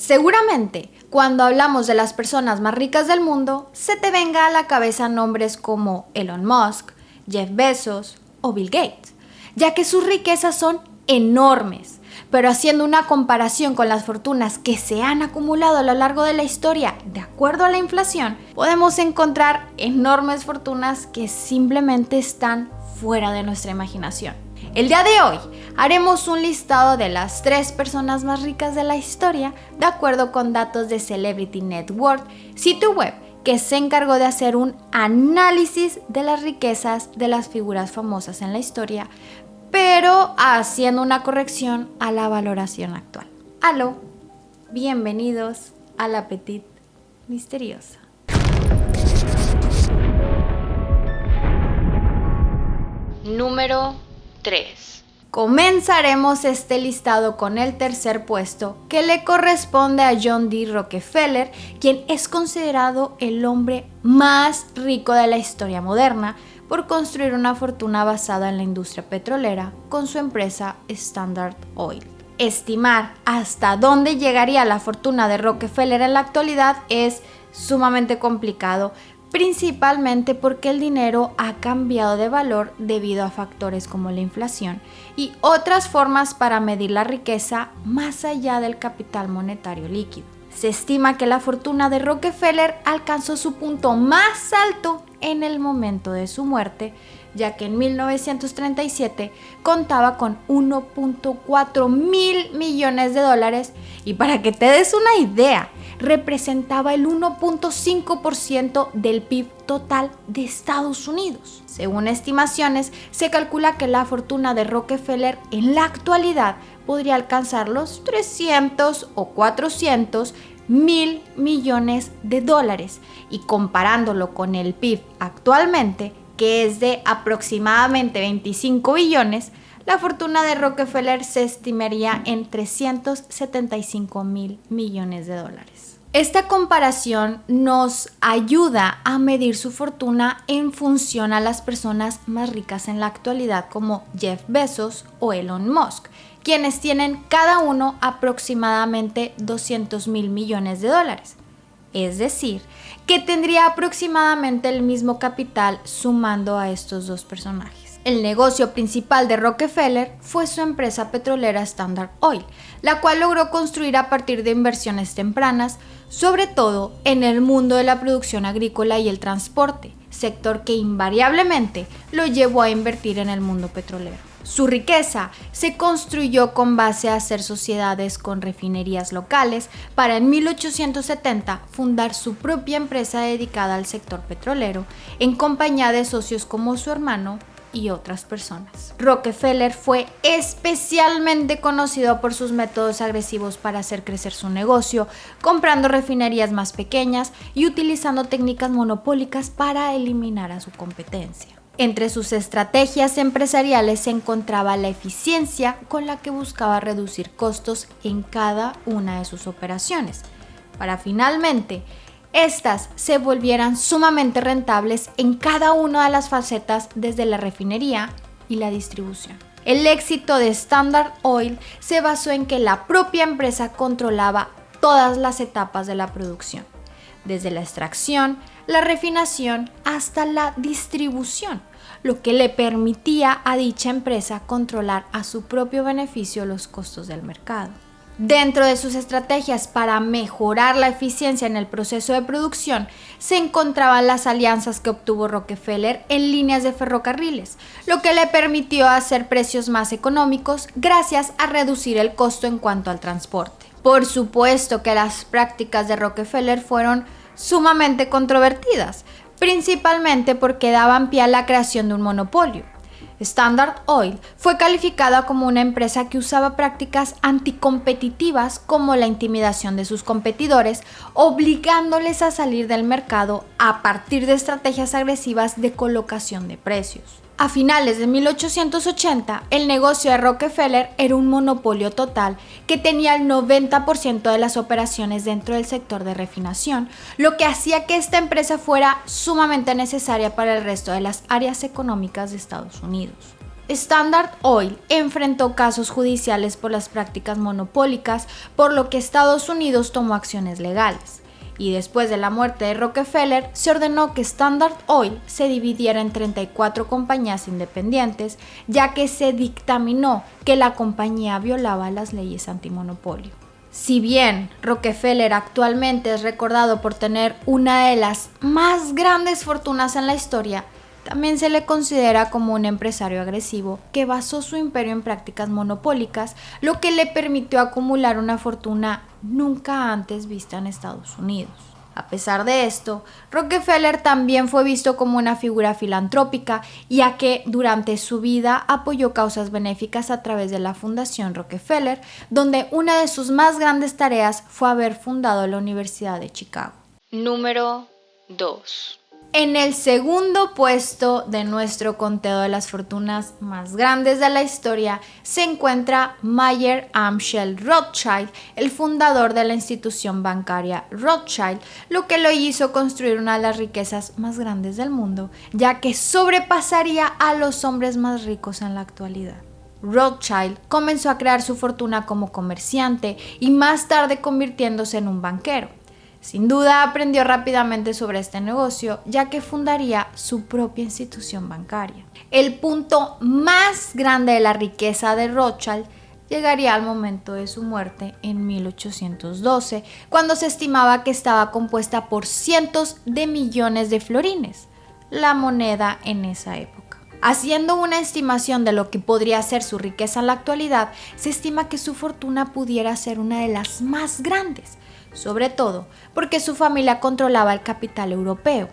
Seguramente, cuando hablamos de las personas más ricas del mundo, se te venga a la cabeza nombres como Elon Musk, Jeff Bezos o Bill Gates, ya que sus riquezas son enormes. Pero haciendo una comparación con las fortunas que se han acumulado a lo largo de la historia de acuerdo a la inflación, podemos encontrar enormes fortunas que simplemente están fuera de nuestra imaginación. El día de hoy haremos un listado de las 3 personas más ricas de la historia de acuerdo con datos de Celebrity Net Worth, sitio web que se encargó de hacer un análisis de las riquezas de las figuras famosas en la historia, pero haciendo una corrección a la valoración actual. Aló, bienvenidos a la Petit Misteriosa. Número 3. Comenzaremos este listado con el tercer puesto, que le corresponde a John D. Rockefeller, quien es considerado el hombre más rico de la historia moderna por construir una fortuna basada en la industria petrolera con su empresa Standard Oil. Estimar hasta dónde llegaría la fortuna de Rockefeller en la actualidad es sumamente complicado, principalmente porque el dinero ha cambiado de valor debido a factores como la inflación y otras formas para medir la riqueza más allá del capital monetario líquido. Se estima que la fortuna de Rockefeller alcanzó su punto más alto en el momento de su muerte, ya que en 1937 contaba con 1.4 mil millones de dólares y para que te des una idea, representaba el 1.5% del PIB total de Estados Unidos. Según estimaciones, se calcula que la fortuna de Rockefeller en la actualidad podría alcanzar los 300 o 400 mil millones de dólares y comparándolo con el PIB actualmente, que es de aproximadamente 25 billones, la fortuna de Rockefeller se estimaría en 375 mil millones de dólares. Esta comparación nos ayuda a medir su fortuna en función a las personas más ricas en la actualidad como Jeff Bezos o Elon Musk, quienes tienen cada uno aproximadamente 200 mil millones de dólares. Es decir, que tendría aproximadamente el mismo capital sumando a estos dos personajes. El negocio principal de Rockefeller fue su empresa petrolera Standard Oil, la cual logró construir a partir de inversiones tempranas, sobre todo en el mundo de la producción agrícola y el transporte, sector que invariablemente lo llevó a invertir en el mundo petrolero. Su riqueza se construyó con base a hacer sociedades con refinerías locales para en 1870 fundar su propia empresa dedicada al sector petrolero en compañía de socios como su hermano y otras personas. Rockefeller fue especialmente conocido por sus métodos agresivos para hacer crecer su negocio, comprando refinerías más pequeñas y utilizando técnicas monopólicas para eliminar a su competencia. Entre sus estrategias empresariales se encontraba la eficiencia con la que buscaba reducir costos en cada una de sus operaciones, para finalmente estas se volvieran sumamente rentables en cada una de las facetas desde la refinería y la distribución. El éxito de Standard Oil se basó en que la propia empresa controlaba todas las etapas de la producción, desde la extracción, la refinación hasta la distribución, lo que le permitía a dicha empresa controlar a su propio beneficio los costos del mercado. Dentro de sus estrategias para mejorar la eficiencia en el proceso de producción se encontraban las alianzas que obtuvo Rockefeller en líneas de ferrocarriles, lo que le permitió hacer precios más económicos gracias a reducir el costo en cuanto al transporte. Por supuesto que las prácticas de Rockefeller fueron sumamente controvertidas, principalmente porque daban pie a la creación de un monopolio. Standard Oil fue calificada como una empresa que usaba prácticas anticompetitivas como la intimidación de sus competidores, obligándoles a salir del mercado a partir de estrategias agresivas de colocación de precios. A finales de 1880, el negocio de Rockefeller era un monopolio total que tenía el 90% de las operaciones dentro del sector de refinación, lo que hacía que esta empresa fuera sumamente necesaria para el resto de las áreas económicas de Estados Unidos. Standard Oil enfrentó casos judiciales por las prácticas monopólicas, por lo que Estados Unidos tomó acciones legales. Y después de la muerte de Rockefeller, se ordenó que Standard Oil se dividiera en 34 compañías independientes, ya que se dictaminó que la compañía violaba las leyes antimonopolio. Si bien Rockefeller actualmente es recordado por tener una de las más grandes fortunas en la historia, también se le considera como un empresario agresivo que basó su imperio en prácticas monopólicas, lo que le permitió acumular una fortuna nunca antes vista en Estados Unidos. A pesar de esto, Rockefeller también fue visto como una figura filantrópica, ya que durante su vida apoyó causas benéficas a través de la Fundación Rockefeller, donde una de sus más grandes tareas fue haber fundado la Universidad de Chicago. Número 2. En el segundo puesto de nuestro conteo de las fortunas más grandes de la historia se encuentra Mayer Amschel Rothschild, el fundador de la institución bancaria Rothschild, lo que lo hizo construir una de las riquezas más grandes del mundo, ya que sobrepasaría a los hombres más ricos en la actualidad. Rothschild comenzó a crear su fortuna como comerciante y más tarde convirtiéndose en un banquero. Sin duda aprendió rápidamente sobre este negocio, ya que fundaría su propia institución bancaria. El punto más grande de la riqueza de Rothschild llegaría al momento de su muerte en 1812, cuando se estimaba que estaba compuesta por cientos de millones de florines, la moneda en esa época. Haciendo una estimación de lo que podría ser su riqueza en la actualidad, se estima que su fortuna pudiera ser una de las más grandes, sobre todo porque su familia controlaba el capital europeo,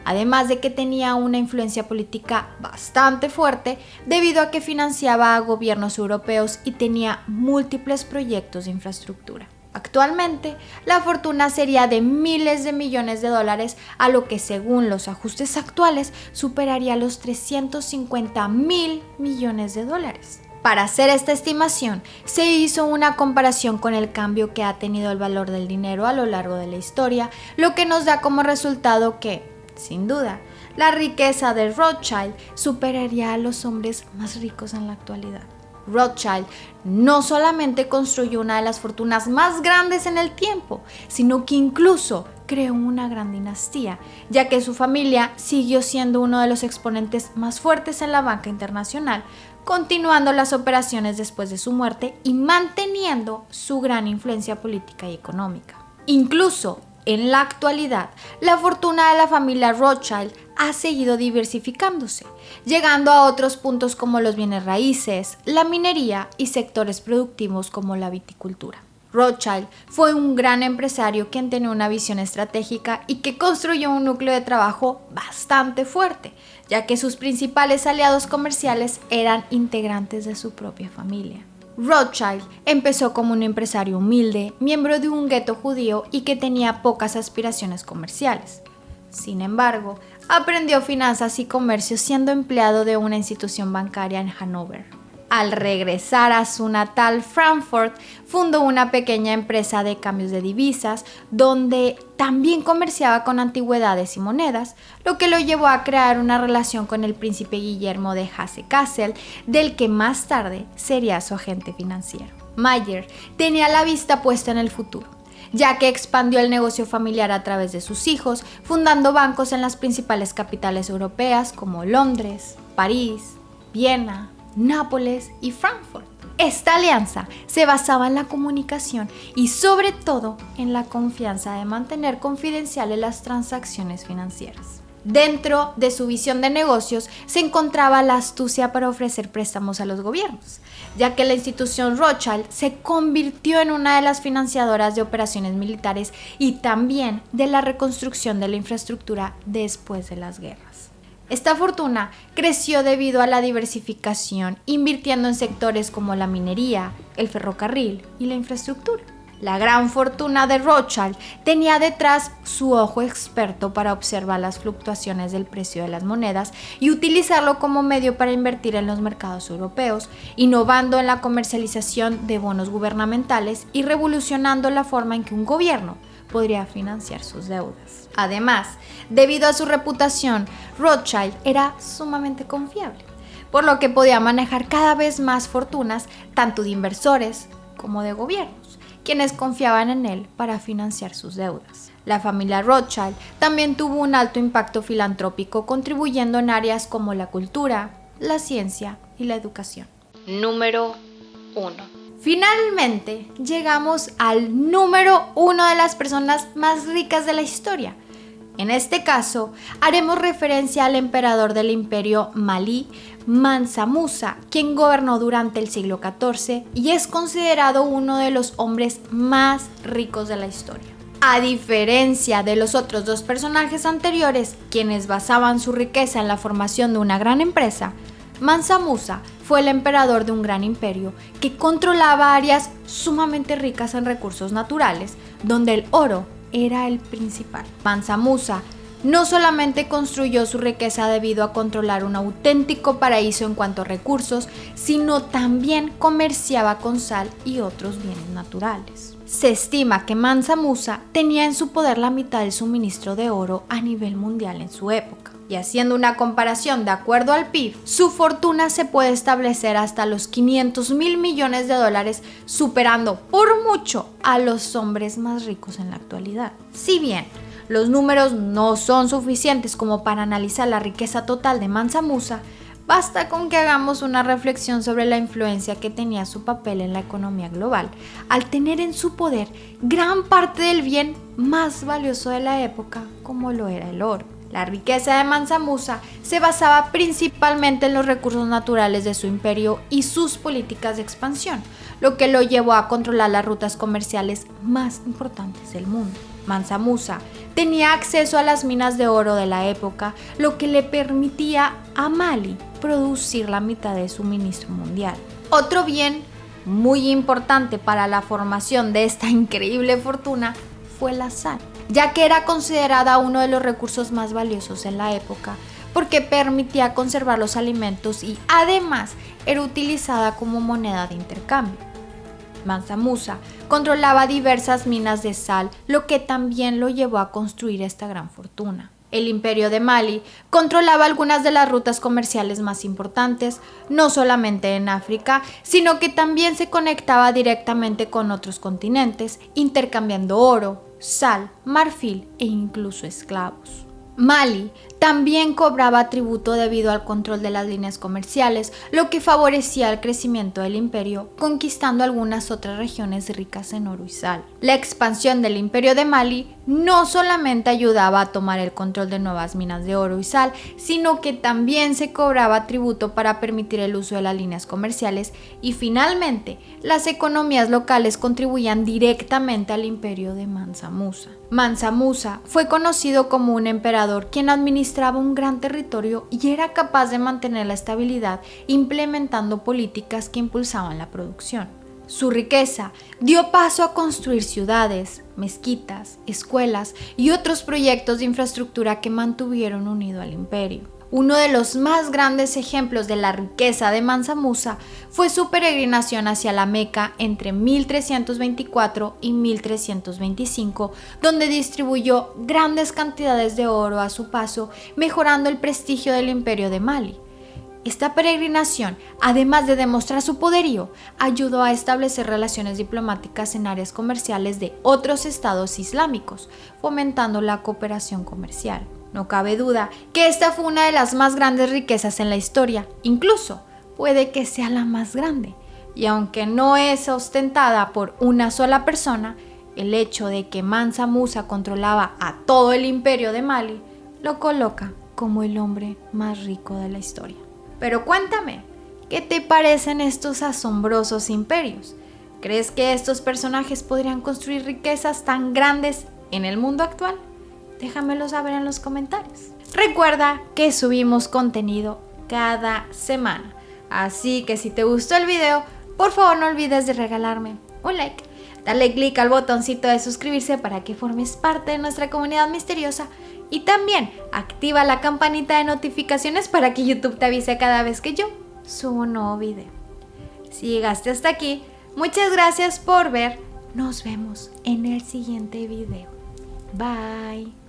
además de que tenía una influencia política bastante fuerte debido a que financiaba a gobiernos europeos y tenía múltiples proyectos de infraestructura. Actualmente, la fortuna sería de miles de millones de dólares, a lo que según los ajustes actuales superaría los 350.000 millones de dólares. Para hacer esta estimación, se hizo una comparación con el cambio que ha tenido el valor del dinero a lo largo de la historia, lo que nos da como resultado que, sin duda, la riqueza de Rothschild superaría a los hombres más ricos en la actualidad. Rothschild no solamente construyó una de las fortunas más grandes en el tiempo, sino que incluso creó una gran dinastía, ya que su familia siguió siendo uno de los exponentes más fuertes en la banca internacional, continuando las operaciones después de su muerte y manteniendo su gran influencia política y económica. Incluso en la actualidad, la fortuna de la familia Rothschild ha seguido diversificándose, llegando a otros puntos como los bienes raíces, la minería y sectores productivos como la viticultura. Rothschild fue un gran empresario quien tenía una visión estratégica y que construyó un núcleo de trabajo bastante fuerte, ya que sus principales aliados comerciales eran integrantes de su propia familia. Rothschild empezó como un empresario humilde, miembro de un gueto judío y que tenía pocas aspiraciones comerciales. Sin embargo, aprendió finanzas y comercio siendo empleado de una institución bancaria en Hannover. Al regresar a su natal Frankfurt, fundó una pequeña empresa de cambios de divisas, donde también comerciaba con antigüedades y monedas, lo que lo llevó a crear una relación con el príncipe Guillermo de Hesse-Kassel, del que más tarde sería su agente financiero. Mayer tenía la vista puesta en el futuro, ya que expandió el negocio familiar a través de sus hijos, fundando bancos en las principales capitales europeas como Londres, París, Viena, Nápoles y Frankfurt. Esta alianza se basaba en la comunicación y sobre todo en la confianza de mantener confidenciales las transacciones financieras. Dentro de su visión de negocios se encontraba la astucia para ofrecer préstamos a los gobiernos, ya que la institución Rothschild se convirtió en una de las financiadoras de operaciones militares y también de la reconstrucción de la infraestructura después de las guerras. Esta fortuna creció debido a la diversificación, invirtiendo en sectores como la minería, el ferrocarril y la infraestructura. La gran fortuna de Rothschild tenía detrás su ojo experto para observar las fluctuaciones del precio de las monedas y utilizarlo como medio para invertir en los mercados europeos, innovando en la comercialización de bonos gubernamentales y revolucionando la forma en que un gobierno podría financiar sus deudas. Además, debido a su reputación, Rothschild era sumamente confiable, por lo que podía manejar cada vez más fortunas, tanto de inversores como de gobiernos, quienes confiaban en él para financiar sus deudas. La familia Rothschild también tuvo un alto impacto filantrópico, contribuyendo en áreas como la cultura, la ciencia y la educación. Número 1. Finalmente, llegamos al número 1 de las personas más ricas de la historia. En este caso, haremos referencia al emperador del imperio malí, Mansa Musa, quien gobernó durante el siglo XIV y es considerado uno de los hombres más ricos de la historia. A diferencia de los otros dos personajes anteriores, quienes basaban su riqueza en la formación de una gran empresa, Mansa Musa fue el emperador de un gran imperio que controlaba áreas sumamente ricas en recursos naturales, donde el oro era el principal. Mansa Musa no solamente construyó su riqueza debido a controlar un auténtico paraíso en cuanto a recursos, sino también comerciaba con sal y otros bienes naturales. Se estima que Mansa Musa tenía en su poder la mitad del suministro de oro a nivel mundial en su época. Y haciendo una comparación de acuerdo al PIB, su fortuna se puede establecer hasta los 500.000 millones de dólares, superando por mucho a los hombres más ricos en la actualidad. Si bien los números no son suficientes como para analizar la riqueza total de Mansa Musa, basta con que hagamos una reflexión sobre la influencia que tenía su papel en la economía global, al tener en su poder gran parte del bien más valioso de la época, como lo era el oro. La riqueza de Mansa Musa se basaba principalmente en los recursos naturales de su imperio y sus políticas de expansión, lo que lo llevó a controlar las rutas comerciales más importantes del mundo. Mansa Musa tenía acceso a las minas de oro de la época, lo que le permitía a Mali producir la mitad de suministro mundial. Otro bien muy importante para la formación de esta increíble fortuna fue la sal, ya que era considerada uno de los recursos más valiosos en la época, porque permitía conservar los alimentos y además era utilizada como moneda de intercambio. Mansa Musa controlaba diversas minas de sal, lo que también lo llevó a construir esta gran fortuna. El imperio de Mali controlaba algunas de las rutas comerciales más importantes, no solamente en África, sino que también se conectaba directamente con otros continentes, intercambiando oro, sal, marfil e incluso esclavos. Mali también cobraba tributo debido al control de las líneas comerciales, lo que favorecía el crecimiento del imperio, conquistando algunas otras regiones ricas en oro y sal. La expansión del imperio de Mali no solamente ayudaba a tomar el control de nuevas minas de oro y sal, sino que también se cobraba tributo para permitir el uso de las líneas comerciales y finalmente las economías locales contribuían directamente al imperio de Mansa Musa. Mansa Musa fue conocido como un emperador quien administraba un gran territorio y era capaz de mantener la estabilidad implementando políticas que impulsaban la producción. Su riqueza dio paso a construir ciudades, mezquitas, escuelas y otros proyectos de infraestructura que mantuvieron unido al imperio. Uno de los más grandes ejemplos de la riqueza de Mansa Musa fue su peregrinación hacia la Meca entre 1324 y 1325, donde distribuyó grandes cantidades de oro a su paso, mejorando el prestigio del imperio de Mali. Esta peregrinación, además de demostrar su poderío, ayudó a establecer relaciones diplomáticas en áreas comerciales de otros estados islámicos, fomentando la cooperación comercial. No cabe duda que esta fue una de las más grandes riquezas en la historia, incluso puede que sea la más grande. Y aunque no es ostentada por una sola persona, el hecho de que Mansa Musa controlaba a todo el imperio de Mali lo coloca como el hombre más rico de la historia. Pero cuéntame, ¿qué te parecen estos asombrosos imperios? ¿Crees que estos personajes podrían construir riquezas tan grandes en el mundo actual? Déjamelo saber en los comentarios. Recuerda que subimos contenido cada semana, así que si te gustó el video, por favor no olvides de regalarme un like. Dale click al botoncito de suscribirse para que formes parte de nuestra comunidad misteriosa y también activa la campanita de notificaciones para que YouTube te avise cada vez que yo subo un nuevo video. Si llegaste hasta aquí, muchas gracias por ver. Nos vemos en el siguiente video. Bye.